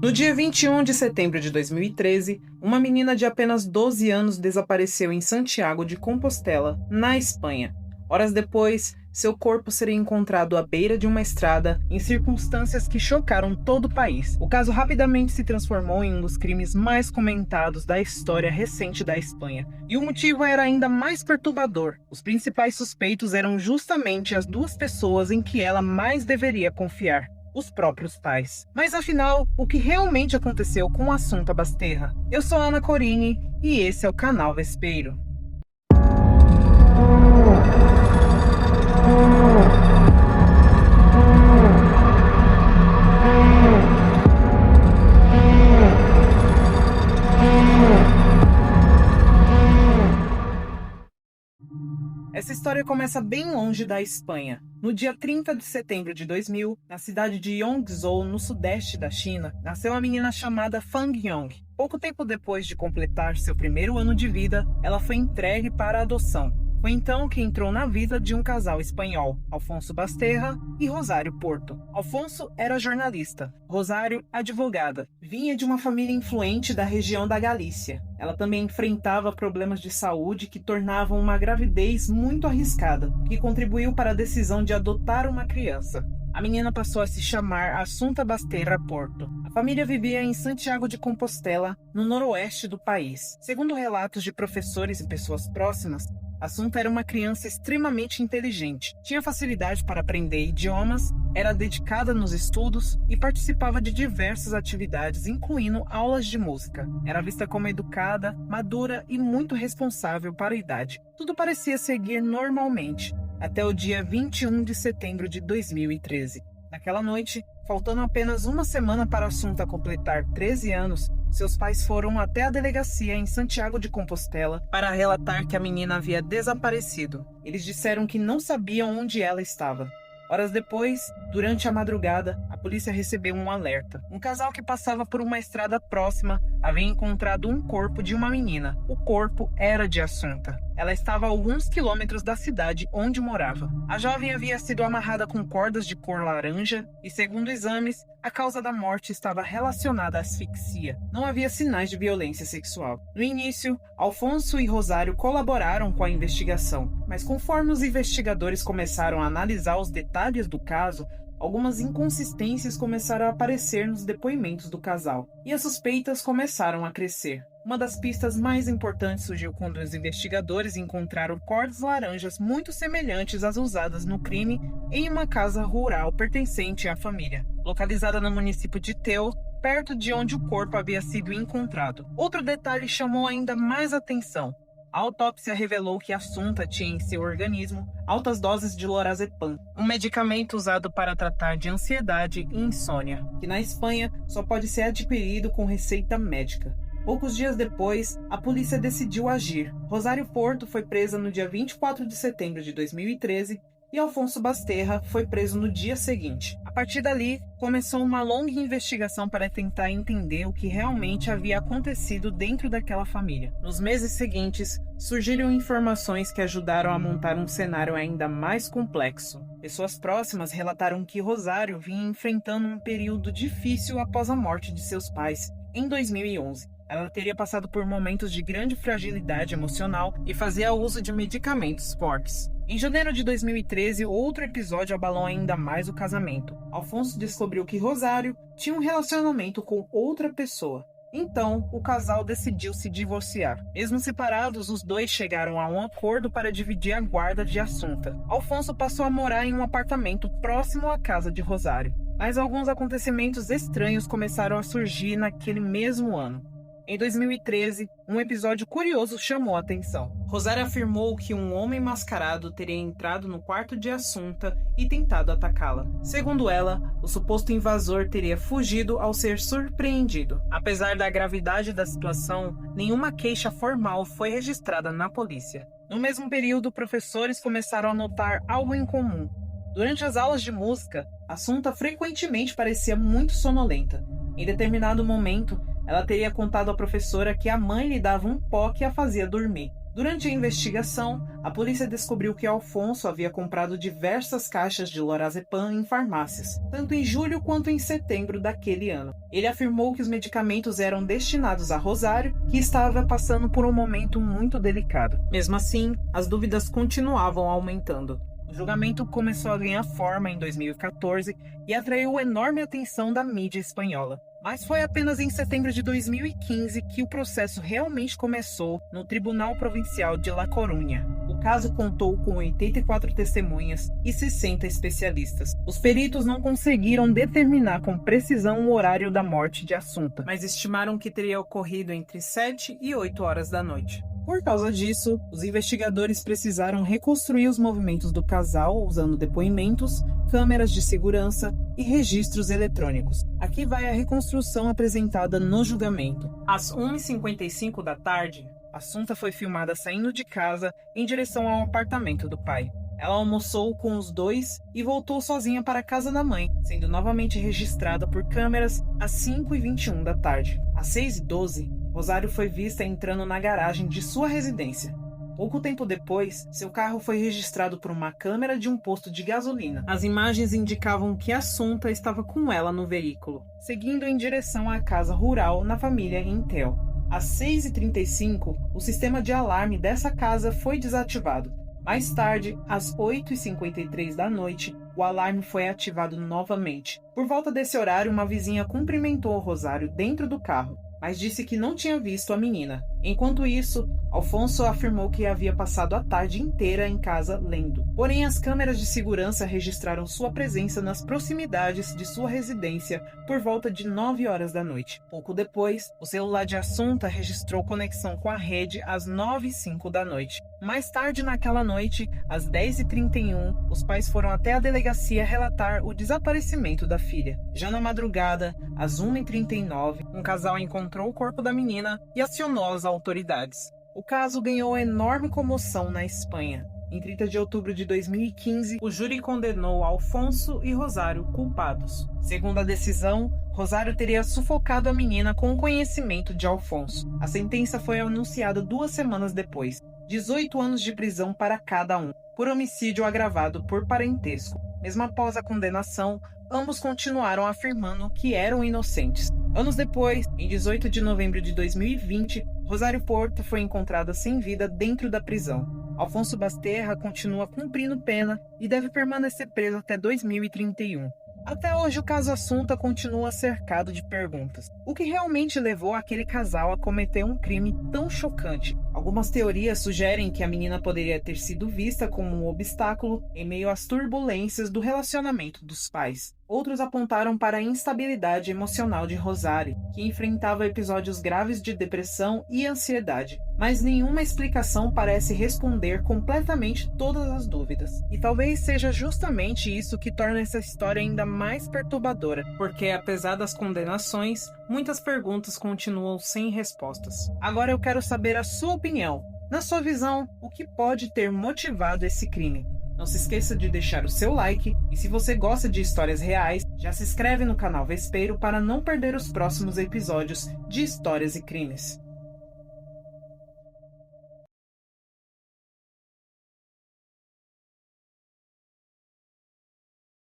No dia 21 de setembro de 2013, uma menina de apenas 12 anos desapareceu em Santiago de Compostela, na Espanha. Horas depois, seu corpo seria encontrado à beira de uma estrada em circunstâncias que chocaram todo o país. O caso rapidamente se transformou em um dos crimes mais comentados da história recente da Espanha. E o motivo era ainda mais perturbador. Os principais suspeitos eram justamente as duas pessoas em que ela mais deveria confiar: os próprios pais. Mas afinal, o que realmente aconteceu com Assunta Basterra? Eu sou Ana Corini e esse é o canal Vespeiro. Essa história começa bem longe da Espanha. No dia 30 de setembro de 2000, na cidade de Yongzhou, no sudeste da China, nasceu uma menina chamada Fang Yong. Pouco tempo depois de completar seu primeiro ano de vida, ela foi entregue para adoção. Foi então que entrou na vida de um casal espanhol, Alfonso Basterra e Rosário Porto. Alfonso era jornalista, Rosário advogada. Vinha de uma família influente da região da Galícia. Ela também enfrentava problemas de saúde que tornavam uma gravidez muito arriscada, o que contribuiu para a decisão de adotar uma criança. A menina passou a se chamar Assunta Basterra Porto. A família vivia em Santiago de Compostela, no noroeste do país. Segundo relatos de professores e pessoas próximas, Assunta era uma criança extremamente inteligente, tinha facilidade para aprender idiomas, era dedicada nos estudos e participava de diversas atividades, incluindo aulas de música. Era vista como educada, madura e muito responsável para a idade. Tudo parecia seguir normalmente, até o dia 21 de setembro de 2013. Naquela noite, faltando apenas uma semana para Assunta completar 13 anos, seus pais foram até a delegacia em Santiago de Compostela para relatar que a menina havia desaparecido. Eles disseram que não sabiam onde ela estava. Horas depois, durante a madrugada, a polícia recebeu um alerta. Um casal que passava por uma estrada próxima havia encontrado um corpo de uma menina. O corpo era de Assunta. Ela estava a alguns quilômetros da cidade onde morava. A jovem havia sido amarrada com cordas de cor laranja e, segundo exames, a causa da morte estava relacionada à asfixia. Não havia sinais de violência sexual. No início, Alfonso e Rosário colaboraram com a investigação, mas conforme os investigadores começaram a analisar os detalhes do caso, algumas inconsistências começaram a aparecer nos depoimentos do casal, e as suspeitas começaram a crescer. Uma das pistas mais importantes surgiu quando os investigadores encontraram cordas laranjas muito semelhantes às usadas no crime em uma casa rural pertencente à família, localizada no município de Teu, perto de onde o corpo havia sido encontrado. Outro detalhe chamou ainda mais atenção. A autópsia revelou que Assunta tinha em seu organismo altas doses de lorazepam, um medicamento usado para tratar de ansiedade e insônia, que na Espanha só pode ser adquirido com receita médica. Poucos dias depois, a polícia decidiu agir. Rosário Porto foi presa no dia 24 de setembro de 2013 e Alfonso Basterra foi preso no dia seguinte. A partir dali, começou uma longa investigação para tentar entender o que realmente havia acontecido dentro daquela família. Nos meses seguintes, surgiram informações que ajudaram a montar um cenário ainda mais complexo. Pessoas próximas relataram que Rosário vinha enfrentando um período difícil após a morte de seus pais, em 2011. Ela teria passado por momentos de grande fragilidade emocional e fazia uso de medicamentos fortes. Em janeiro de 2013, outro episódio abalou ainda mais o casamento. Alfonso descobriu que Rosário tinha um relacionamento com outra pessoa. Então, o casal decidiu se divorciar. Mesmo separados, os dois chegaram a um acordo para dividir a guarda de Assunta. Alfonso passou a morar em um apartamento próximo à casa de Rosário. Mas alguns acontecimentos estranhos começaram a surgir naquele mesmo ano. Em 2013, um episódio curioso chamou a atenção. Rosário afirmou que um homem mascarado teria entrado no quarto de Assunta e tentado atacá-la. Segundo ela, o suposto invasor teria fugido ao ser surpreendido. Apesar da gravidade da situação, nenhuma queixa formal foi registrada na polícia. No mesmo período, professores começaram a notar algo em comum. Durante as aulas de música, Assunta frequentemente parecia muito sonolenta. Em determinado momento, ela teria contado à professora que a mãe lhe dava um pó que a fazia dormir. Durante a investigação, a polícia descobriu que Alfonso havia comprado diversas caixas de lorazepam em farmácias, tanto em julho quanto em setembro daquele ano. Ele afirmou que os medicamentos eram destinados a Rosário, que estava passando por um momento muito delicado. Mesmo assim, as dúvidas continuavam aumentando. O julgamento começou a ganhar forma em 2014 e atraiu enorme atenção da mídia espanhola. Mas foi apenas em setembro de 2015 que o processo realmente começou no Tribunal Provincial de La Coruña. O caso contou com 84 testemunhas e 60 especialistas. Os peritos não conseguiram determinar com precisão o horário da morte de Assunta, mas estimaram que teria ocorrido entre 7 e 8 horas da noite. Por causa disso, os investigadores precisaram reconstruir os movimentos do casal usando depoimentos, câmeras de segurança e registros eletrônicos. Aqui vai a reconstrução apresentada no julgamento. Às 1h55 da tarde, Assunta foi filmada saindo de casa em direção ao apartamento do pai. Ela almoçou com os dois e voltou sozinha para a casa da mãe, sendo novamente registrada por câmeras às 5h21 da tarde. Às 6h12, Rosário foi vista entrando na garagem de sua residência. Pouco tempo depois, seu carro foi registrado por uma câmera de um posto de gasolina. As imagens indicavam que Assunta estava com ela no veículo, seguindo em direção à casa rural na família Intel. Às 6h35, o sistema de alarme dessa casa foi desativado. Mais tarde, às 8h53 da noite, o alarme foi ativado novamente. Por volta desse horário, uma vizinha cumprimentou Rosário dentro do carro, mas disse que não tinha visto a menina. Enquanto isso, Alfonso afirmou que havia passado a tarde inteira em casa lendo. Porém, as câmeras de segurança registraram sua presença nas proximidades de sua residência por volta de 9 horas da noite. Pouco depois, o celular de Assunta registrou conexão com a rede às 9h05 da noite. Mais tarde naquela noite, às 10h31, os pais foram até a delegacia relatar o desaparecimento da filha. Já na madrugada, às 1h39, um casal encontrou o corpo da menina e acionou as autoridades. O caso ganhou enorme comoção na Espanha. Em 30 de outubro de 2015, o júri condenou Alfonso e Rosário culpados. Segundo a decisão, Rosário teria sufocado a menina com o conhecimento de Alfonso. A sentença foi anunciada 2 semanas depois. 18 anos de prisão para cada um, por homicídio agravado por parentesco. Mesmo após a condenação, ambos continuaram afirmando que eram inocentes. Anos depois, em 18 de novembro de 2020, Rosário Porta foi encontrada sem vida dentro da prisão. Alfonso Basterra continua cumprindo pena e deve permanecer preso até 2031. Até hoje, o caso Assunta continua cercado de perguntas. O que realmente levou aquele casal a cometer um crime tão chocante? Algumas teorias sugerem que a menina poderia ter sido vista como um obstáculo em meio às turbulências do relacionamento dos pais. Outros apontaram para a instabilidade emocional de Rosário, que enfrentava episódios graves de depressão e ansiedade. Mas nenhuma explicação parece responder completamente todas as dúvidas. E talvez seja justamente isso que torna essa história ainda mais perturbadora, porque apesar das condenações, muitas perguntas continuam sem respostas. Agora eu quero saber a sua opinião. Na sua visão, o que pode ter motivado esse crime? Não se esqueça de deixar o seu like e se você gosta de histórias reais, já se inscreve no canal Vespeiro para não perder os próximos episódios de Histórias e Crimes.